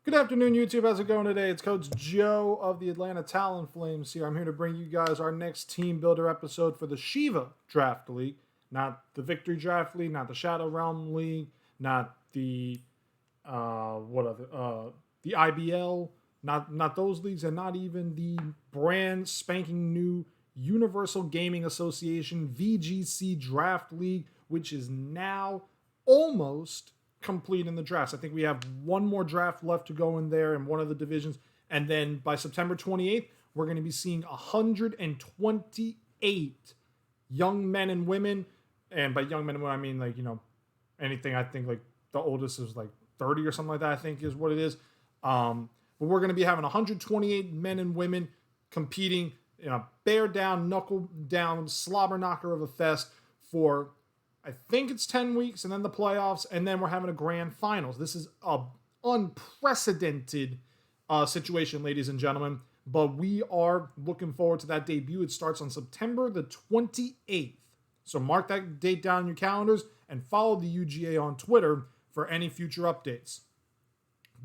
Good afternoon, YouTube. How's it going today? It's Coach Joe of the Atlanta Talonflames here. I'm here to bring you guys our next Team Builder episode for the Shiva Draft League. Not the Victory Draft League, not the Shadow Realm League, not the the IBL, not those leagues, and not even the brand spanking new Universal Gaming Association VGC Draft League, which is now almost complete in the drafts. I think we have one more draft left to go in there in one of the divisions. And then by September 28th, we're going to be seeing 128 young men and women. And by young men and women, I mean anything. I think like the oldest is like 30 or something like that, I think is what it is. But we're going to be having 128 men and women competing in a bear down, knuckle down, slobber knocker of a fest for I think it's 10 weeks and then the playoffs, and then we're having a grand finals. This is a unprecedented situation, ladies and gentlemen, but we are looking forward to that debut. It starts on September the 28th. So mark that date down in your calendars and follow the UGA on Twitter for any future updates.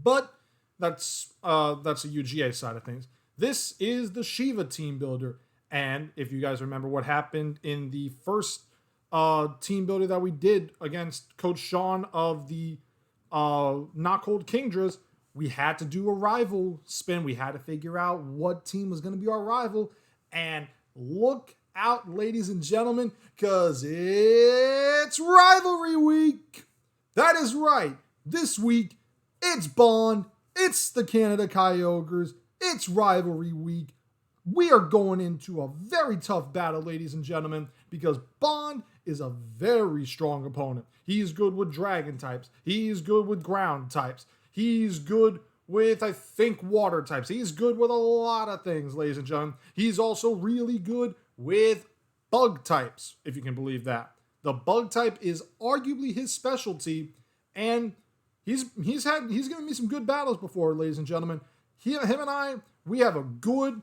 But that's the UGA side of things. This is the Shiva Team Builder, and if you guys remember what happened in the first team builder that we did against Coach Sean of the Not Cold Kyogres, we had to do a rival spin. We had to figure out what team was going to be our rival. And look out, ladies and gentlemen, because it's Rivalry Week. That is right. This week, it's Bond. It's the Canada Kyogres. It's Rivalry Week. We are going into a very tough battle, ladies and gentlemen, because Bond is a very strong opponent. He's good with dragon types. He's good with ground types. He's good with, I think, water types. He's good with a lot of things, ladies and gentlemen. He's also really good with bug types, if you can believe that. The bug type is arguably his specialty, and he's given me some good battles before, ladies and gentlemen. Him and I, we have a good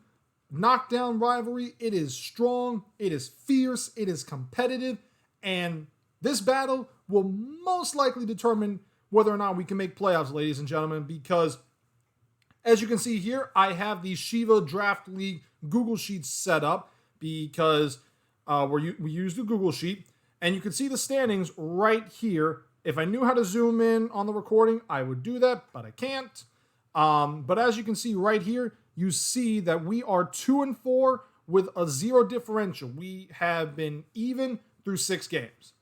knockdown rivalry. It is strong, it is fierce, it is competitive, and this battle will most likely determine whether or not we can make playoffs, ladies and gentlemen, because as you can see here, I have the Shiva Draft League Google Sheets set up because we use the Google Sheet, and you can see the standings right here. If I knew how to zoom in on the recording, I would do that, but I can't. But as you can see right here, you see that we are 2-4 with a 0 differential. We have been even through 6 games.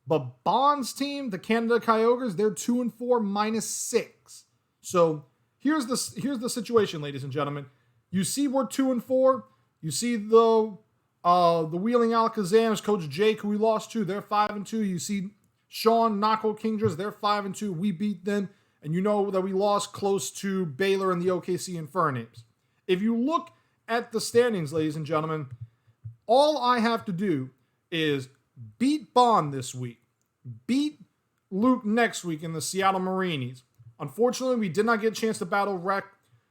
But Bond's team, the Canada Kyogres, they're 2-4 -6. So here's the situation, ladies and gentlemen. You see we're 2-4. You see the Wheeling Alakazams, Coach Jake, who we lost to, they're 5-2. You see Sean Knuckle Kingdras, they're 5-2. We beat them. And you know that we lost close to Baylor and the OKC Infernape. If you look at the standings, ladies and gentlemen, all I have to do is beat Bond this week, beat Luke next week in the Seattle Marinis. Unfortunately, we did not get a chance to battle Rec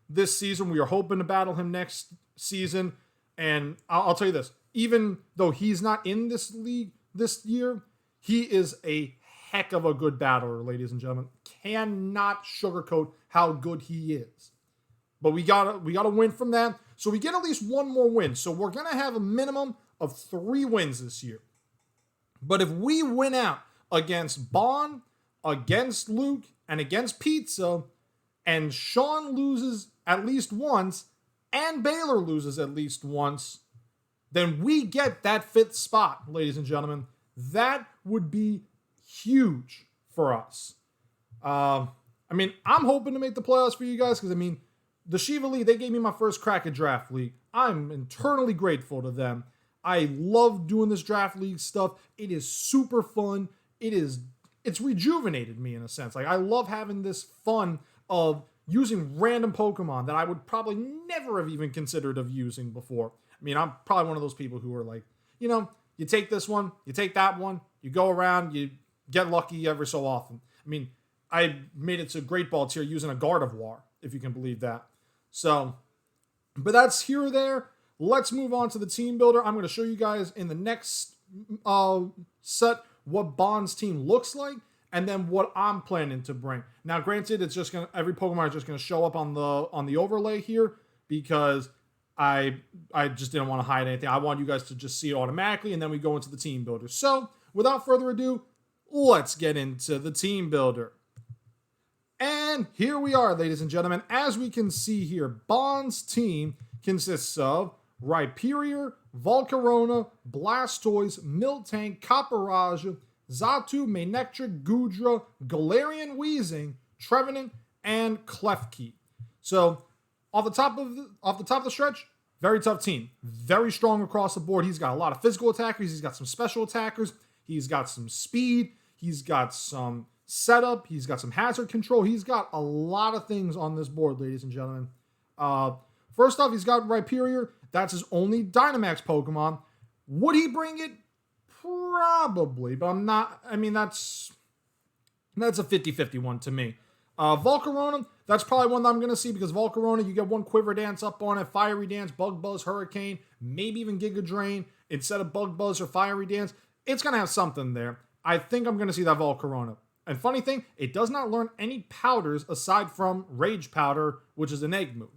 this season. We are hoping to battle him next season. And I'll tell you this, even though he's not in this league this year, he is a heck of a good battler, ladies and gentlemen. Cannot sugarcoat how good he is. But we gotta win from that. So we get at least one more win. So we're gonna have a minimum of 3 wins this year. But if we win out against Bond, against Luke, and against Pizza, and Sean loses at least once, and Baylor loses at least once, then we get that 5th spot, ladies and gentlemen. That would be huge for us. I'm hoping to make the playoffs for you guys because, the Shiva League, they gave me my first crack at Draft League. I'm eternally grateful to them. I love doing this Draft League stuff. It is super fun. It's rejuvenated me in a sense. Like, I love having this fun of using random Pokemon that I would probably never have even considered of using before. I'm probably one of those people who are like, you take this one, you take that one, you go around, you get lucky every so often. I made it to Great Ball tier using a Gardevoir, if you can believe that. So, but that's here or there. Let's move on to the team builder. I'm going to show you guys in the next set what Bond's team looks like. and then what I'm planning to bring. Now, granted, it's just every Pokemon is just gonna show up on the overlay here because I just didn't want to hide anything. I want you guys to just see it automatically, and then we go into the team builder. So, without further ado, let's get into the team builder. And here we are, ladies and gentlemen. As we can see here, Bond's team consists of Rhyperior, Volcarona, Blastoise, Miltank, Copperajah, Xatu, Manectric, Goodra, Galarian Weezing, Trevenant, and Klefki. So, off the top of the stretch, very tough team. Very strong across the board. He's got a lot of physical attackers. He's got some special attackers. He's got some speed. He's got some setup. He's got some hazard control. He's got a lot of things on this board, ladies and gentlemen. First off, he's got Rhyperior. That's his only Dynamax Pokemon. Would he bring it? Probably, but I'm not. I mean, that's a 50-50 one to me. Volcarona, that's probably one that I'm going to see because Volcarona, you get one Quiver Dance up on it, Fiery Dance, Bug Buzz, Hurricane, maybe even Giga Drain instead of Bug Buzz or Fiery Dance. It's going to have something there. I think I'm going to see that Volcarona. And funny thing, it does not learn any powders aside from Rage Powder, which is an egg move.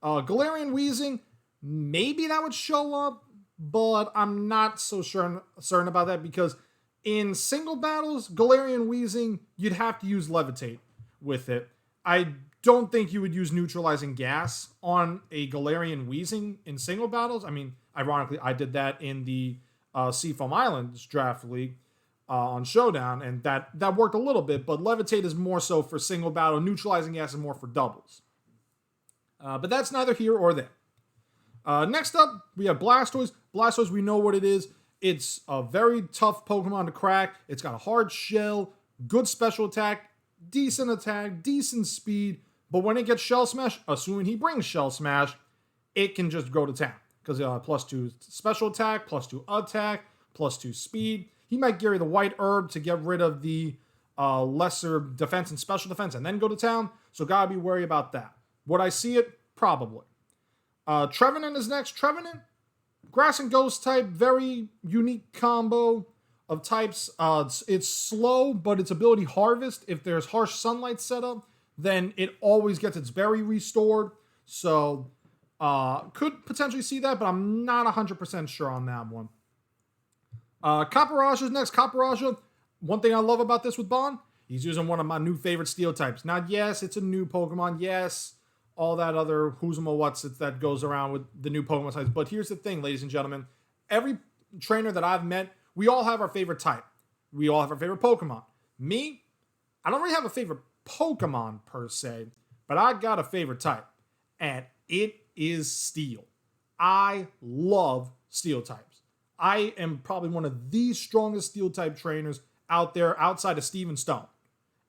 Galarian Weezing, maybe that would show up, but I'm not so certain about that because in single battles, Galarian Weezing, you'd have to use Levitate with it. I don't think you would use Neutralizing Gas on a Galarian Weezing in single battles. I mean, ironically, I did that in the Seafoam Islands Draft League on Showdown, and that worked a little bit, but Levitate is more so for single battle. Neutralizing Gas is more for doubles. But that's neither here or there. Next up, we have Blastoise. Blastoise, we know what it is. It's a very tough Pokemon to crack. It's got a hard shell, good special attack, decent speed, but when it gets Shell Smash, assuming he brings Shell Smash, it can just go to town. Because +2 special attack, +2 attack, +2 speed. He might carry the White Herb to get rid of the lesser defense and special defense and then go to town, so gotta be wary about that. Would I see it? Probably. Trevenant is next. Trevenant, Grass and Ghost type, very unique combo of types. It's slow, but its ability Harvest, if there's Harsh Sunlight set up, then it always gets its berry restored. So, could potentially see that, but I'm not 100% sure on that one. Copperajah is next. Copperajah, one thing I love about this with Bond, he's using one of my new favorite steel types. Now, yes, it's a new Pokemon. Yes, all that other who's and what's it that goes around with the new Pokemon types. But here's the thing, ladies and gentlemen. Every trainer that I've met, we all have our favorite type. We all have our favorite Pokemon. Me, I don't really have a favorite Pokemon per se, but I got a favorite type, and it is Steel. I love Steel types. I am probably one of the strongest Steel type trainers out there outside of Steven Stone,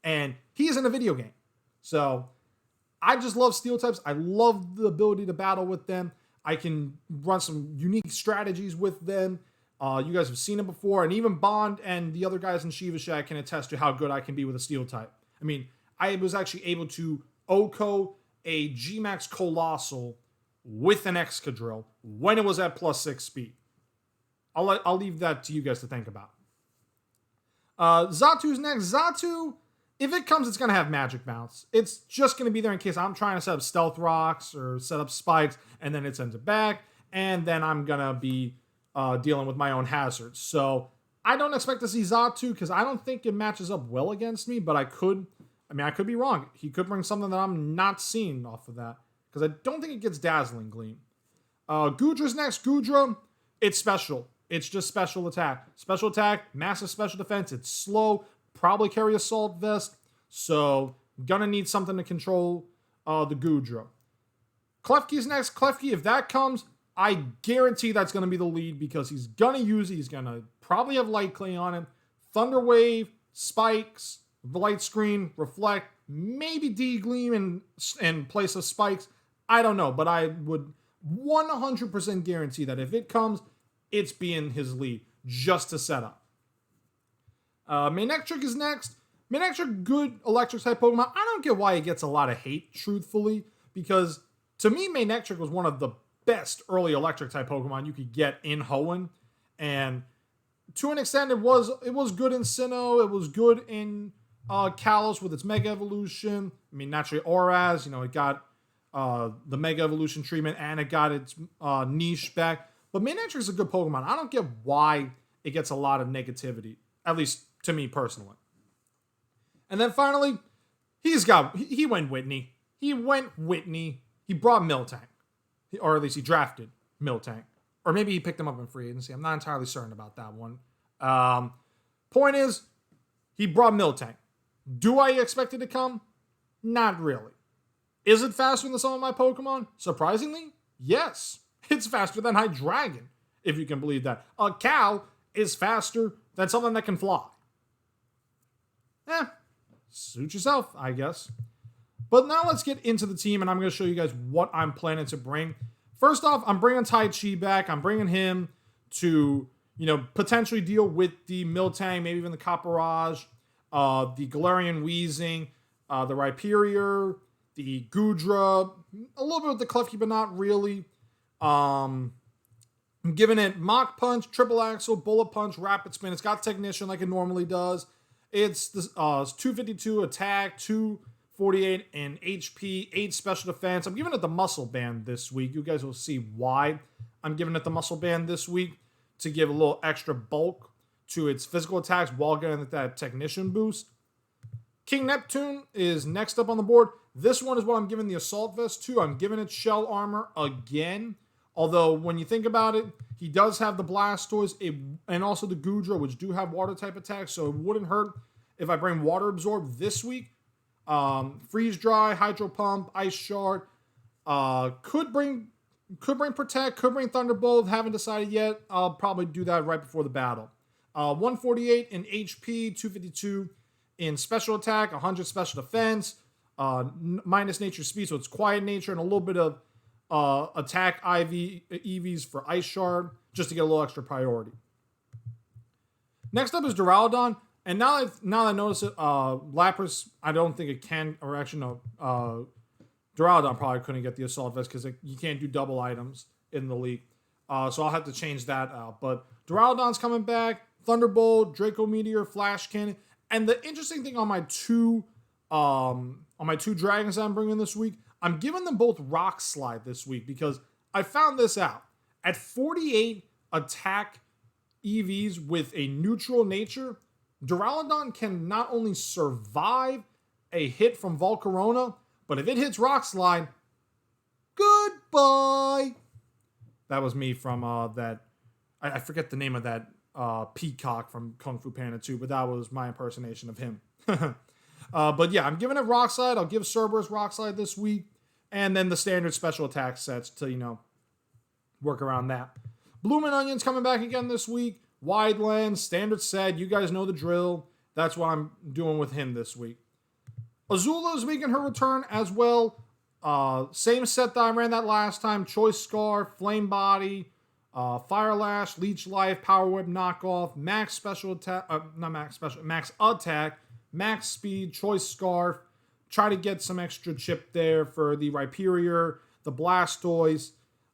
and he is in a video game. So I just love Steel types. I love the ability to battle with them. I can run some unique strategies with them. You guys have seen it before, and even Bond and the other guys in Shiva Shack can attest to how good I can be with a Steel type. I mean, I was actually able to OHKO a G-Max Colossal with an Excadrill when it was at +6 speed. I'll leave that to you guys to think about. Xatu's next. Xatu, if it comes, it's going to have Magic Bounce. It's just going to be there in case I'm trying to set up Stealth Rocks or set up Spikes, and then it sends it back, and then I'm going to be dealing with my own hazards. So I don't expect to see Xatu because I don't think it matches up well against me, but I could be wrong. He could bring something that I'm not seeing off of that because I don't think it gets Dazzling Gleam. Goodra's next. Goodra, it's special. It's just special attack. Special attack, massive special defense. It's slow. Probably carry Assault Vest. So, gonna need something to control the Goodra. Klefki's next. Klefki, if that comes, I guarantee that's gonna be the lead because he's gonna use it. He's gonna probably have Light Clay on him. Thunder Wave, Spikes, Light Screen, Reflect, maybe D-Gleam in place of Spikes. I don't know, but I would 100% guarantee that if it comes, it's being his lead just to set up. Manectric is next. Manectric, good electric type Pokemon. I don't get why it gets a lot of hate, truthfully, because to me, Manectric was one of the best early electric type Pokemon you could get in Hoenn. And to an extent, it was good in Sinnoh. It was good in Kalos with its Mega Evolution. I mean, naturally, Oraz, it got the Mega Evolution treatment and it got its niche back. But Manectric is a good Pokemon. I don't get why it gets a lot of negativity, at least to me personally. And then finally, he went Whitney. He brought Miltank. Or at least he drafted Miltank. Or maybe he picked him up in free agency. I'm not entirely certain about that one. Point is, he brought Miltank. Do I expect it to come? Not really. Is it faster than some of my Pokemon? Surprisingly, yes. It's faster than Hydreigon, if you can believe that. A cow is faster than something that can fly. Suit yourself, I guess. But now let's get into the team, and I'm going to show you guys what I'm planning to bring. First off, I'm bringing Tai Chi back. I'm bringing him to, potentially deal with the Miltank, maybe even the Copperage, the Galarian Weezing, the Rhyperior, the Goodra, a little bit with the Klefki, but not really. I'm giving it Mach Punch, Triple Axle, Bullet Punch, Rapid Spin. It's got Technician like it normally does. It's 252 attack, 248 in HP, 8 special defense. I'm giving it the Muscle Band this week. You guys will see why I'm giving it the Muscle Band this week, to give a little extra bulk to its physical attacks while getting that Technician boost. King Neptune is next up on the board. This one is what I'm giving the Assault Vest to. I'm giving it Shell Armor again. Although, when you think about it, he does have the Blastoise and also the Goodra, which do have Water-type attacks, so it wouldn't hurt if I bring Water Absorb this week. Freeze Dry, Hydro Pump, Ice Shard. Could bring Protect, could bring Thunderbolt. Haven't decided yet. I'll probably do that right before the battle. 148 in HP, 252 in Special Attack, 100 Special Defense, minus Nature Speed, so it's Quiet Nature, and a little bit of attack EVs for Ice Shard, just to get a little extra priority. Next up is Duraludon, and now that I notice it, Lapras, I don't think it can, or actually no, Duraludon probably couldn't get the Assault Vest because you can't do double items in the league. So I'll have to change that out. But Duraludon's coming back, Thunderbolt, Draco Meteor, Flash Cannon, and the interesting thing on my two dragons I'm bringing this week, I'm giving them both Rock Slide this week because I found this out. At 48 attack EVs with a neutral nature, Duraludon can not only survive a hit from Volcarona, but if it hits Rock Slide, goodbye. That was me from that. I forget the name of that peacock from Kung Fu Panda 2, but that was my impersonation of him. But yeah, I'm giving it Rock Slide. I'll give Cerberus Rock Slide this week. And then the standard special attack sets to, work around that. Bloomin' Onion's coming back again this week. Wide Lens, standard set. You guys know the drill. That's what I'm doing with him this week. Azula is making her return as well. Same set that I ran that last time. Choice Scarf, Flame Body, Fire Lash, Leech Life, Power Whip Knockoff, Max Special Attack, Max Attack, Max Speed, Choice Scarf. Try to get some extra chip there for the Rhyperior, the Blastoise,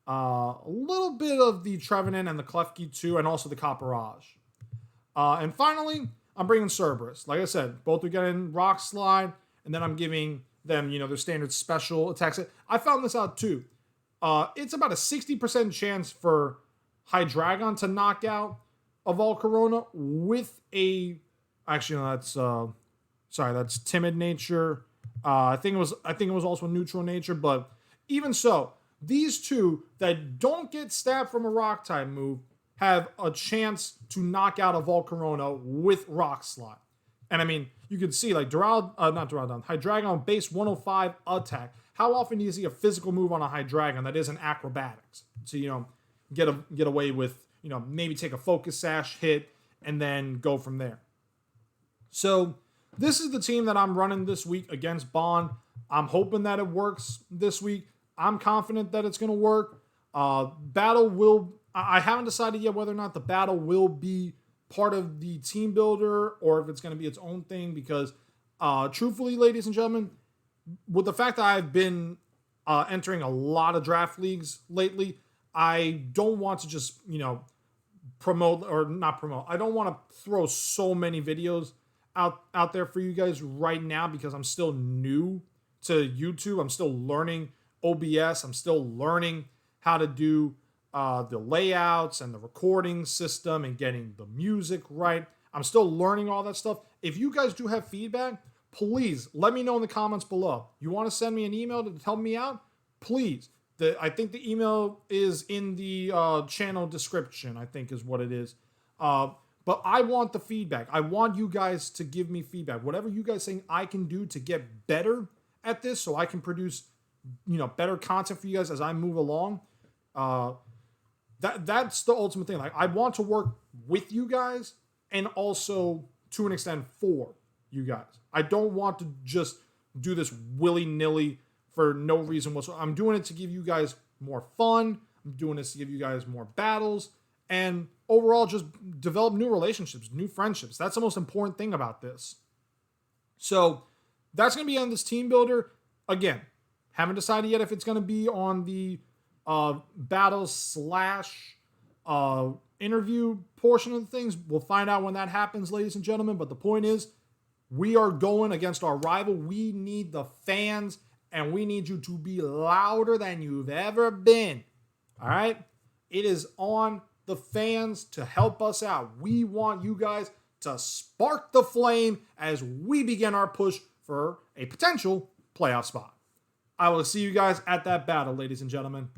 a little bit of the Trevenant and the Klefki too, and also the Copperage. And finally, I'm bringing Cerberus. Like I said, both are getting Rock Slide, and then I'm giving them, their standard special attacks. I found this out too. It's about a 60% chance for Hydreigon to knock out a Volcarona with a... Actually, no, that's Timid Nature. I think it was also neutral nature, but even so, these two that don't get stabbed from a rock type move have a chance to knock out a Volcarona with Rock Slide. And I mean, you can see like Hydreigon base 105 attack. How often do you see a physical move on a Hydreigon that isn't acrobatics? So get away with maybe take a Focus Sash hit and then go from there. So this is the team that I'm running this week against Bond. I'm hoping that it works this week. I'm confident that it's going to work. I haven't decided yet whether or not the battle will be part of the team builder or if it's going to be its own thing because truthfully, ladies and gentlemen, with the fact that I've been entering a lot of draft leagues lately, I don't want to just, promote, or not promote. I don't want to throw so many videos out there for you guys right now because I'm still new to YouTube. I'm still learning OBS. I'm still learning how to do the layouts and the recording system and getting the music right. I'm still learning all that stuff. If you guys do have feedback, please let me know in the comments below. You want to send me an email to help me out? Please. I think the email is in the channel description, I think is what it is. But I want the feedback. I want you guys to give me feedback. Whatever you guys think I can do to get better at this so I can produce, better content for you guys as I move along. That's the ultimate thing. Like, I want to work with you guys and also to an extent for you guys. I don't want to just do this willy-nilly for no reason whatsoever. I'm doing it to give you guys more fun. I'm doing this to give you guys more battles and overall just develop new relationships, new friendships. That's the most important thing about this. So that's going to be on this team builder. Again, haven't decided yet if it's going to be on the battle / interview portion of the things. We'll find out when that happens, ladies and gentlemen. But the point is, we are going against our rival. We need the fans, and we need you to be louder than you've ever been. All right? It is on the fans to help us out. We want you guys to spark the flame as we begin our push for a potential playoff spot. I will see you guys at that battle, ladies and gentlemen.